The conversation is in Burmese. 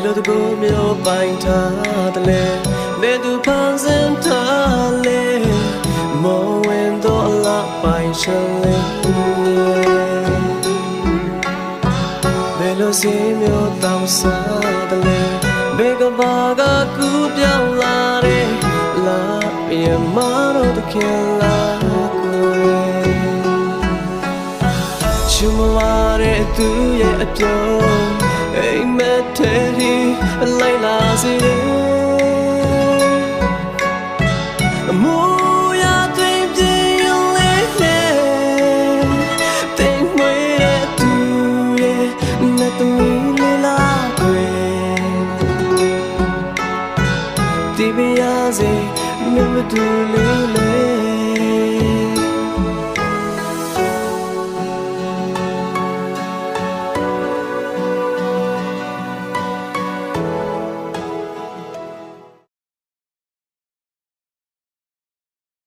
လိုတကူမျိုးပိုင်ထားတယ်လေဘယ်သူဖန်ဆင်းထားလဲမောဝင်တော့အလားပိုင်ရှလေးဘယ်လိုစီမျိုးတောင်းစားတယ်လေဘယ်ကဘာကကူပြောင်းလာတယ်လာပြမတော့တခင်လာချူမလာတဲ့သူရဲ့အပြုံးအိမ်မက်တဲ့ဒီလိုက်လာစေတယ်အမိုးရသွေးပြင်းလေးတင်မွေးတဲ့သူရဲ့နဲ့သူလေးလာခွေဒီပြရစေမမတူလေး